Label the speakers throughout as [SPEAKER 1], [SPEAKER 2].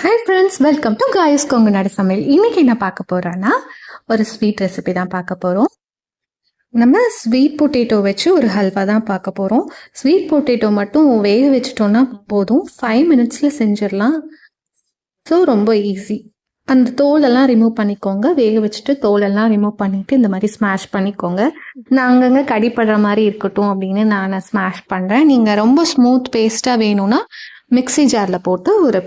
[SPEAKER 1] Hi friends, welcome to guys Kongunadu சமையல். இன்னைக்கு என்ன பார்க்க போறோன்னா ஒரு ஸ்வீட் ரெசிபி தான் பார்க்க போகிறோம். நம்ம ஸ்வீட் பொட்டேட்டோ வச்சு ஒரு ஹல்வா தான் பார்க்க போகிறோம். ஸ்வீட் பொட்டேட்டோ மட்டும் வேக வச்சுட்டோன்னா போதும், 5 மினிட்ஸில் செஞ்சிடலாம். ஸோ ரொம்ப ஈஸி. அந்த தோலெல்லாம் ரிமூவ் பண்ணிக்கோங்க. வேக வச்சுட்டு தோலெல்லாம் ரிமூவ் பண்ணிவிட்டு இந்த மாதிரி ஸ்மாஷ் பண்ணிக்கோங்க. நான் அங்கங்கே கடிப்படுற மாதிரி இருக்கட்டும் அப்படின்னு நான் ஸ்மாஷ் பண்ணுறேன். நீங்கள் ரொம்ப ஸ்மூத் பேஸ்ட்டாக வேணும்னா மிக்ஸி ஜாரில் போட்டு ஒரு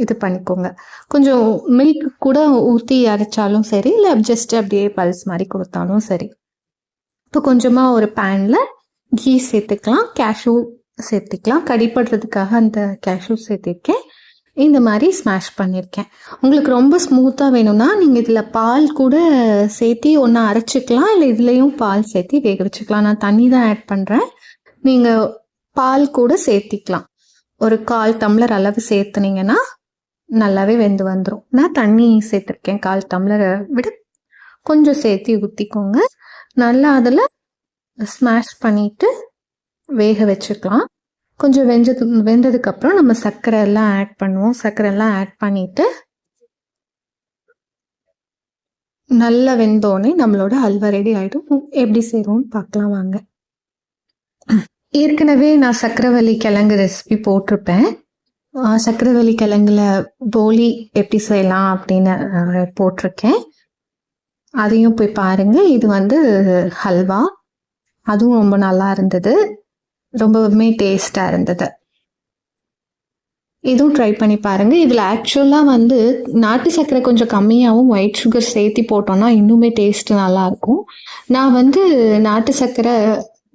[SPEAKER 1] இது பண்ணிக்கோங்க. கொஞ்சம் மில்க் கூட ஊற்றி அரைச்சாலும் சரி, இல்லை ஜஸ்ட் அப்படியே பல்ஸ் மாதிரி கொடுத்தாலும் சரி. இப்போ கொஞ்சமாக ஒரு பேனில் கீ சேர்த்துக்கலாம், கேஷ்யூ சேர்த்துக்கலாம். கடிப்படுறதுக்காக அந்த கேஷ்யூ சேர்த்துருக்கேன். இந்த மாதிரி ஸ்மாஷ் பண்ணியிருக்கேன். உங்களுக்கு ரொம்ப ஸ்மூத்தாக வேணும்னா நீங்கள் இதில் பால் கூட சேர்த்தி ஒன்றா அரைச்சிக்கலாம், இல்லை இதுலேயும் பால் சேர்த்தி வேக வச்சுக்கலாம். நான் தண்ணி தான் ஆட் பண்ணுறேன். நீங்கள் பால் கூட சேர்த்திக்கலாம். ஒரு 1/4 டம்ளர் அளவு சேர்த்துனீங்கன்னா நல்லாவே வெந்து வந்துடும். நான் தண்ணி சேர்த்துருக்கேன், 1/4 டம்ளரை விட கொஞ்சம் சேர்த்து ஊற்றிக்கோங்க. நல்லா அதில் ஸ்மாஷ் பண்ணிவிட்டு வேக வச்சுக்கலாம். கொஞ்சம் வெந்ததுக்கப்புறம் நம்ம சர்க்கரை எல்லாம் ஆட் பண்ணுவோம். சர்க்கரை எல்லாம் ஆட் பண்ணிவிட்டு நல்லா வெந்தோடனே நம்மளோட ஹல்வா ரெடி ஆகிடும். எப்படி செய்கிறோம்னு பார்க்கலாம் வாங்க. ஏற்கனவே நான் சக்கரவள்ளி கிழங்கு ரெசிபி போட்டிருப்பேன். சக்கரவள்ளி கிழங்குல போலி எப்படி செய்யலாம் அப்படின்னு போட்டிருக்கேன். அதையும் போய் பாருங்கள். இது ஹல்வா, அதுவும் ரொம்ப நல்லா இருந்தது, ரொம்பவுமே டேஸ்டாக இருந்தது. இதுவும் ட்ரை பண்ணி பாருங்கள். இதில் ஆக்சுவலாக நாட்டு சர்க்கரை கொஞ்சம் கம்மியாகவும் ஒயிட் சுகர் சேர்த்தி போட்டோன்னா இன்னுமே டேஸ்ட்டு நல்லாயிருக்கும். நான் நாட்டு சர்க்கரை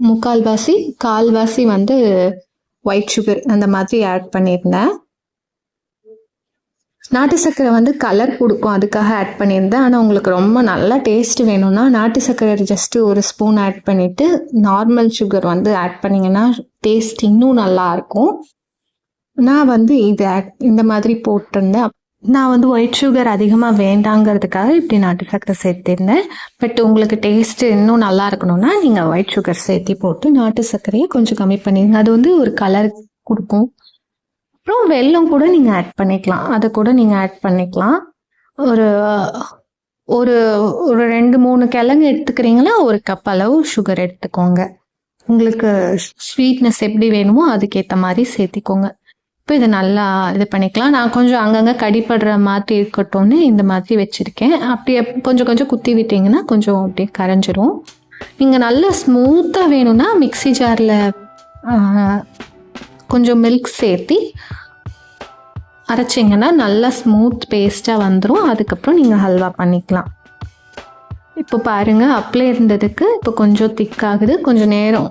[SPEAKER 1] 1/4 ஒயிட் சுகர் அந்த மாதிரி ஆட் பண்ணியிருந்தேன். நாட்டு சர்க்கரை கலர் கொடுக்கும், அதுக்காக ஆட் பண்ணியிருந்தேன். ஆனால் உங்களுக்கு ரொம்ப நல்லா டேஸ்ட் வேணும்னா நாட்டு சர்க்கரை ஜஸ்ட்டு ஒரு ஸ்பூன் ஆட் பண்ணிவிட்டு நார்மல் சுகர் ஆட் பண்ணிங்கன்னா டேஸ்ட் இன்னும் நல்லாயிருக்கும். நான் இது இந்த மாதிரி போட்டிருந்தேன். நான் ஒயிட் சுகர் அதிகமாக வேண்டாங்கிறதுக்காக இப்படி நாட்டு சர்க்கரை சேர்த்திருந்தேன். பட் உங்களுக்கு டேஸ்ட்டு இன்னும் நல்லா இருக்கணும்னா நீங்கள் ஒயிட் சுகர் சேர்த்தி போட்டு நாட்டு சர்க்கரையை கொஞ்சம் கம்மி பண்ணிடுங்க. அது ஒரு கலர் கொடுக்கும். அப்புறம் வெல்லம் கூட நீங்கள் ஆட் பண்ணிக்கலாம், அதை கூட நீங்கள் ஆட் பண்ணிக்கலாம். ஒரு ஒரு ஒரு 2-3 கிழங்கு எடுத்துக்கிறீங்கன்னா 1 கப் அளவு சுகர் எடுத்துக்கோங்க. உங்களுக்கு ஸ்வீட்னஸ் எப்படி வேணுமோ அதுக்கேற்ற மாதிரி சேர்த்திக்கோங்க. இப்போ இதை நல்லா இது பண்ணிக்கலாம். நான் கொஞ்சம் அங்கங்கே கடிப்படுற மாதிரி இருக்கட்டும்னு இந்த மாதிரி வச்சுருக்கேன். அப்படியே கொஞ்சம் கொஞ்சம் குத்தி விட்டிங்கன்னா கொஞ்சம் அப்படியே கரைஞ்சிரும். நீங்கள் நல்லா ஸ்மூத்தாக வேணும்னா மிக்ஸி ஜாரில் கொஞ்சம் மில்க் சேர்த்தி அரைச்சிங்கன்னா நல்லா ஸ்மூத் பேஸ்ட்டாக வந்துடும். அதுக்கப்புறம் நீங்கள் ஹல்வா பண்ணிக்கலாம். இப்போ பாருங்கள், அப்ளை இருந்ததுக்கு இப்போ கொஞ்சம் திக்காகுது. கொஞ்சம் நேரம்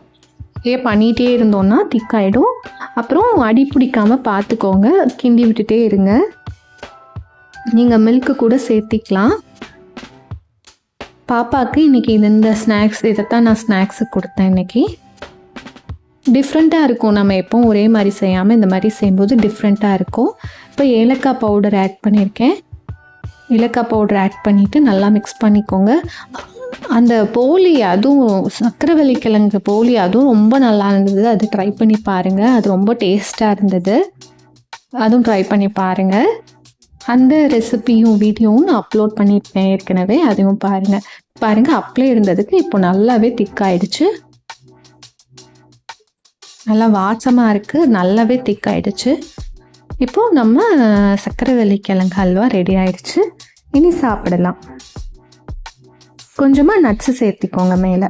[SPEAKER 1] பண்ணிகிட்டே இருந்தோன்னா திக்காயிடும். அப்புறம் அடி பிடிக்காமல் பார்த்துக்கோங்க, கிண்டி விட்டுட்டே இருங்க. நீங்கள் மில்க்கு கூட சேர்த்திக்கலாம். பாப்பாவுக்கு இன்றைக்கி இந்த ஸ்நாக்ஸ் இதைத்தான் நான் ஸ்நாக்ஸுக்கு கொடுத்தேன். இன்றைக்கி டிஃப்ரெண்ட்டாக இருக்கும். நம்ம எப்போவும் ஒரே மாதிரி செய்யாமல் இந்த மாதிரி செய்யும்போது டிஃப்ரெண்ட்டாக இருக்கும். இப்போ ஏலக்காய் பவுடர் ஆட் பண்ணியிருக்கேன். ஏலக்காய் பவுடர் ஆட் பண்ணிவிட்டு நல்லா மிக்ஸ் பண்ணிக்கோங்க. அந்த போலி, அதுவும் சக்கரவள்ளி கிழங்கு போலி, அதுவும் ரொம்ப நல்லா இருந்தது. அது ட்ரை பண்ணி பாருங்கள், அது ரொம்ப டேஸ்ட்டாக இருந்தது. அதுவும் ட்ரை பண்ணி பாருங்கள். அந்த ரெசிபியும் வீடியோவும் நான் அப்லோட் பண்ணியிருப்பேன் ஏற்கனவே, அதுவும் பாருங்கள். அப்ளை இருந்ததுக்கு இப்போ நல்லாவே திக்காயிடுச்சு. நல்லா வாசமாக இருக்குது, நல்லாவே திக்காயிடுச்சு. இப்போது நம்ம சக்கரவள்ளி கிழங்கு ஹல்வா ரெடி ஆயிடுச்சு. இனி சாப்பிடலாம். கொஞ்சமாக நட்ஸு சேர்த்திக்கோங்க மேலே.